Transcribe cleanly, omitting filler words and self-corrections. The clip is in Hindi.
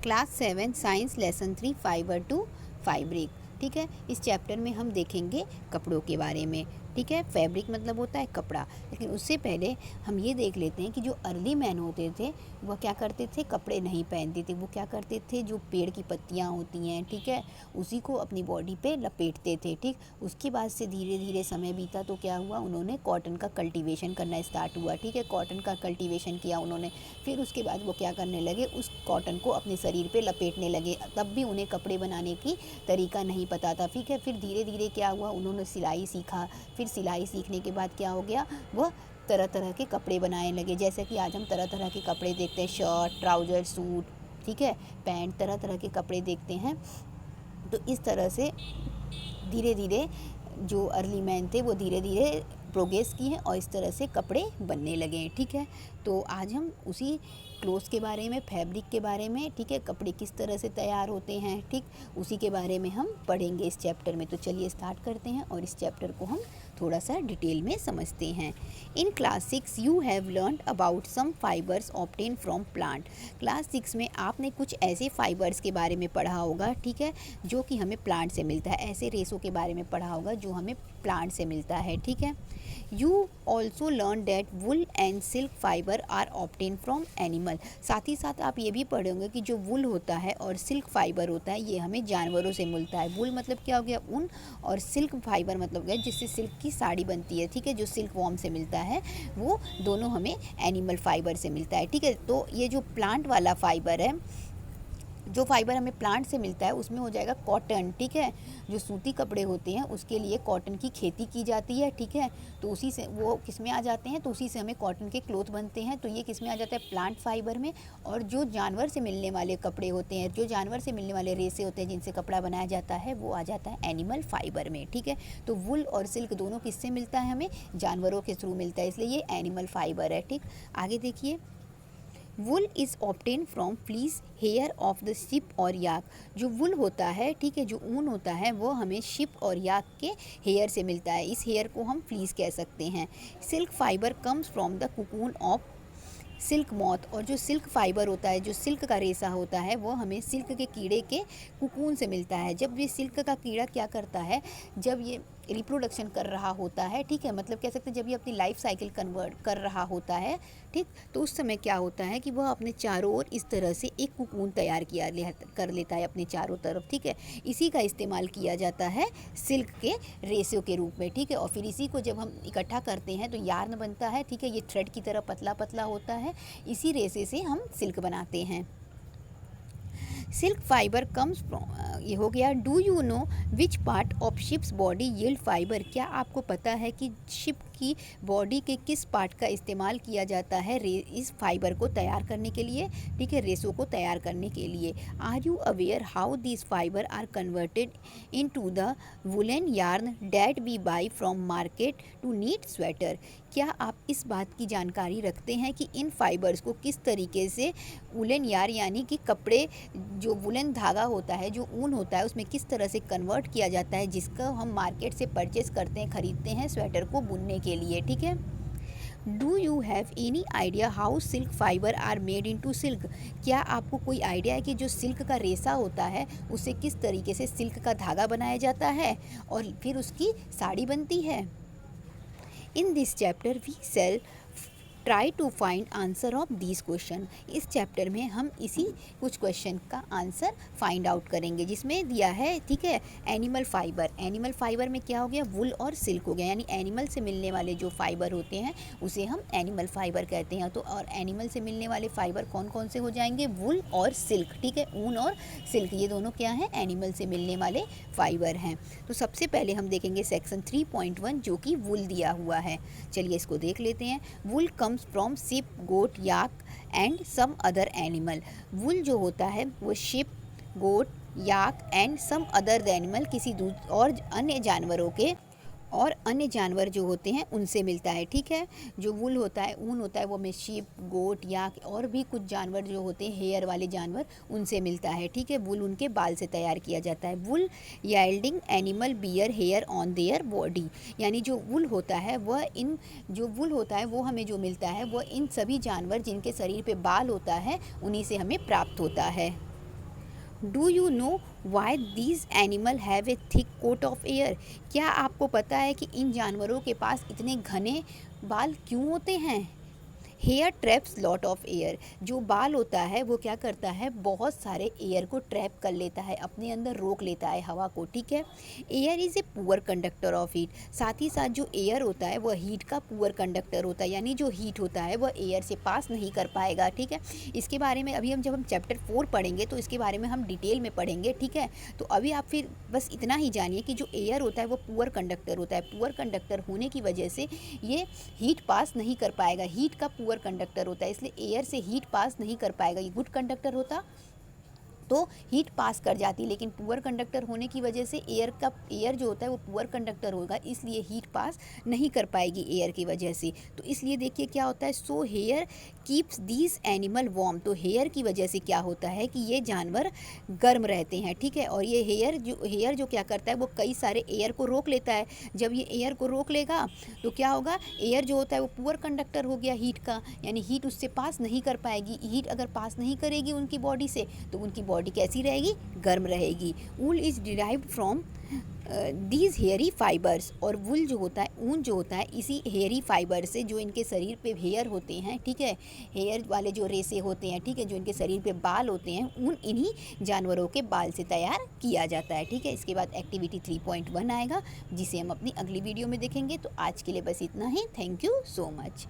Class 7 science lesson 3 fibre to fabric. ठीक है, इस चैप्टर में हम देखेंगे कपड़ों के बारे में। ठीक है, फैब्रिक मतलब होता है कपड़ा। लेकिन उससे पहले हम ये देख लेते हैं कि जो अर्ली मैन होते थे वह क्या करते थे, कपड़े नहीं पहनते थे। वो क्या करते थे, जो पेड़ की पत्तियाँ होती हैं, ठीक है, उसी को अपनी बॉडी पे लपेटते थे। ठीक, उसके बाद से धीरे धीरे समय बीता तो क्या हुआ, उन्होंने कॉटन का कल्टीवेशन करना स्टार्ट हुआ। ठीक है, कॉटन का कल्टीवेशन किया उन्होंने। फिर उसके बाद वो क्या करने लगे, उस कॉटन को अपने शरीर पे लपेटने लगे। तब भी उन्हें कपड़े बनाने की तरीका नहीं पता था। ठीक है, फिर धीरे धीरे क्या हुआ, उन्होंने सिलाई सीखा। फिर सिलाई सीखने के बाद क्या हो गया, वह तरह तरह के कपड़े बनाने लगे। जैसे कि आज हम तरह तरह के कपड़े देखते हैं, शर्ट, ट्राउज़र, सूट, ठीक है, पैंट, तरह तरह के कपड़े देखते हैं। तो इस तरह से धीरे धीरे जो अर्ली मैन थे वो धीरे धीरे प्रोग्रेस की हैं और इस तरह से कपड़े बनने लगे हैं। ठीक है, तो आज हम उसी क्लोथ्स के बारे में, फैब्रिक के बारे में, ठीक है, कपड़े किस तरह से तैयार होते हैं, ठीक, उसी के बारे में हम पढ़ेंगे इस चैप्टर में। तो चलिए स्टार्ट करते हैं और इस चैप्टर को हम थोड़ा सा डिटेल में समझते हैं। In class 6 you have learned about some fibres obtain from plant. Class 6 में आपने कुछ ऐसे फाइबर्स के बारे में पढ़ा होगा, ठीक है, जो कि हमें प्लांट से मिलता है। ऐसे रेशों के बारे में पढ़ा होगा जो हमें प्लांट से मिलता है। ठीक है, you also learn that wool and silk fibre are obtain from animal. साथ ही साथ आप ये भी पढ़ेंगे कि जो वुल होता है और सिल्क फाइबर होता है ये हमें जानवरों से मिलता है। वुल मतलब क्या हो गया, ऊन, और सिल्क फाइबर मतलब हो गया जिससे सिल्क की साड़ी बनती है। ठीक है, जो सिल्क वॉर्म से मिलता है वो दोनों हमें एनिमल फाइबर से मिलता है। ठीक है, तो ये जो प्लांट वाला फाइबर है, जो फाइबर हमें प्लांट से मिलता है उसमें हो जाएगा कॉटन। ठीक है, जो सूती कपड़े होते हैं उसके लिए कॉटन की खेती की जाती है। ठीक है, तो उसी से वो किस में आ जाते हैं, तो उसी से हमें कॉटन के क्लोथ बनते हैं। तो ये किस में आ जाता है, प्लांट फाइबर में। और जो जानवर से मिलने वाले कपड़े होते हैं, जो जानवर से मिलने वाले रेसे होते हैं जिनसे कपड़ा बनाया जाता है, वो आ जाता है एनिमल फाइबर में। ठीक है, तो वुल और सिल्क दोनों किससे मिलता है, हमें जानवरों के थ्रू मिलता है, इसलिए ये एनिमल फाइबर है। ठीक, आगे देखिए, wool is obtain from fleece hair of the sheep और याक। जो वुल होता है, ठीक है, जो ऊन होता है वो हमें शिप और याक के हेयर से मिलता है। इस हेयर को हम फ्लीस कह सकते हैं। Silk fibre comes from the cocoon of silk moth. और जो सिल्क फाइबर होता है, जो सिल्क का रेशा होता है, वो हमें सिल्क के कीड़े के कुकून से मिलता है। जब ये सिल्क का कीड़ा क्या करता है, जब ये रिप्रोडक्शन कर रहा होता है, ठीक है, मतलब कह सकते हैं जब ये अपनी लाइफ साइकिल कन्वर्ट कर रहा होता है, ठीक, तो उस समय क्या होता है कि वह अपने चारों ओर इस तरह से एक कुकून तैयार कर लेता है अपने चारों तरफ। ठीक है, इसी का इस्तेमाल किया जाता है सिल्क के रेशों के रूप में। ठीक है, और फिर इसी को जब हम इकट्ठा करते हैं तो यार्न बनता है। ठीक है, ये थ्रेड की तरह पतला पतला होता है, इसी रेशे से हम सिल्क बनाते हैं। सिल्क फाइबर कम्स फ्रॉम, ये हो गया। Do you know which part of ships body yield fibre. क्या आपको पता है कि शिप की बॉडी के किस पार्ट का इस्तेमाल किया जाता है इस फाइबर को तैयार करने के लिए, ठीक है, रेशों को तैयार करने के लिए। Are you aware how this fibre are converted into the woollen yarn that we buy from market to knit sweater. क्या आप इस बात की जानकारी रखते हैं कि इन फाइबर्स को किस तरीके से वुलन यार यानी कि कपड़े, जो वुलन धागा होता है, जो ऊन होता है, उसमें किस तरह से कन्वर्ट किया जाता है, जिसका हम मार्केट से परचेस करते हैं, ख़रीदते हैं स्वेटर को बुनने के लिए। ठीक है, do you have any idea how silk fibre are made into silk. क्या आपको कोई आइडिया है कि जो सिल्क का रेशा होता है उससे किस तरीके से सिल्क का धागा बनाया जाता है और फिर उसकी साड़ी बनती है। In this chapter we shall try to find answer of this question. इस चैप्टर में हम इसी कुछ क्वेश्चन का आंसर फाइंड आउट करेंगे, जिसमें दिया है, ठीक है, एनिमल फाइबर। एनिमल फाइबर में क्या हो गया, वुल और सिल्क हो गया, यानी एनिमल से मिलने वाले जो फाइबर होते हैं उसे हम एनिमल फाइबर कहते हैं। तो और एनिमल से मिलने वाले फाइबर कौन कौन से हो जाएंगे, वुल और सिल्क। ठीक है, ऊन और सिल्क ये दोनों क्या हैं, एनिमल से मिलने वाले फाइबर हैं। तो सबसे पहले हम देखेंगे सेक्शन 3.1 जो कि वुल दिया हुआ है। चलिए इसको देख लेते हैं। Wool comes from sheep, goat, yak and some other animal. Wool जो होता है वो sheep, goat, yak and some other animal, किसी और अन्य जानवरों के, और अन्य जानवर जो होते हैं उनसे मिलता है। ठीक है, जो वुल होता है, ऊन होता है, वो हमें शीप, गोट, याक और भी कुछ जानवर जो होते हैं हेयर वाले जानवर, उनसे मिलता है। ठीक है, वुल उनके बाल से तैयार किया जाता है। Wool yielding animal bear hair on their body, यानी जो वुल होता है वह जो वुल होता है वो हमें जो मिलता है वो इन सभी जानवर जिनके शरीर पे बाल होता है उन्हीं से हमें प्राप्त होता है। Do you know why these animal have a thick coat of air? क्या आपको पता है कि इन जानवरों के पास इतने घने बाल क्यों होते हैं? Hair traps lot of air, जो बाल होता है वो क्या करता है, बहुत सारे एयर को ट्रैप कर लेता है, अपने अंदर रोक लेता है हवा को, ठीक है। Air is a poor conductor of heat, साथ ही साथ जो एयर होता है वह हीट का पुअर कंडक्टर होता है, यानी जो हीट होता है वह एयर से पास नहीं कर पाएगा, ठीक है। इसके बारे में अभी जब हम चैप्टर 4 पढ़ेंगे तो इसके बारे में हम डिटेल में पढ़ेंगे, ठीक है। तो अभी आप फिर बस इतना ही जानिए कि जो एयर होता है वो पुअर कंडक्टर होता है, पुअर कंडक्टर होने की वजह से ये हीट पास नहीं कर पाएगा, हीट का पुअर कंडक्टर होता है, इसलिए एयर से हीट पास नहीं कर पाएगा। ये गुड कंडक्टर होता तो हीट पास कर जाती, लेकिन पुअर कंडक्टर होने की वजह से एयर जो होता है वो पुअर कंडक्टर होगा, इसलिए हीट पास नहीं कर पाएगी एयर की वजह से। तो इसलिए देखिए क्या होता है, so here keeps these animal warm, तो हेयर की वजह से क्या होता है कि ये जानवर गर्म रहते हैं, ठीक है। और ये हेयर जो क्या करता है वो कई सारे एयर को रोक लेता है, जब ये एयर को रोक लेगा तो क्या होगा, एयर जो होता है वो पुअर कंडक्टर हो गया हीट का, यानी हीट उससे पास नहीं कर पाएगी। हीट अगर पास नहीं करेगी उनकी बॉडी से तो उनकी बॉडी कैसी रहेगी, गर्म रहेगी। वूल is derived from these hairy fibres, और वुल जो होता है, ऊन जो होता है इसी हेयरी फाइबर से, जो इनके शरीर पे हेयर होते हैं, ठीक है, हेयर वाले जो रेसे होते हैं, ठीक है, जो इनके शरीर पे बाल होते हैं, ऊन इन्हीं जानवरों के बाल से तैयार किया जाता है, ठीक है। इसके बाद एक्टिविटी 3.1 आएगा जिसे हम अपनी अगली वीडियो में देखेंगे। तो आज के लिए बस इतना ही। Thank you so much.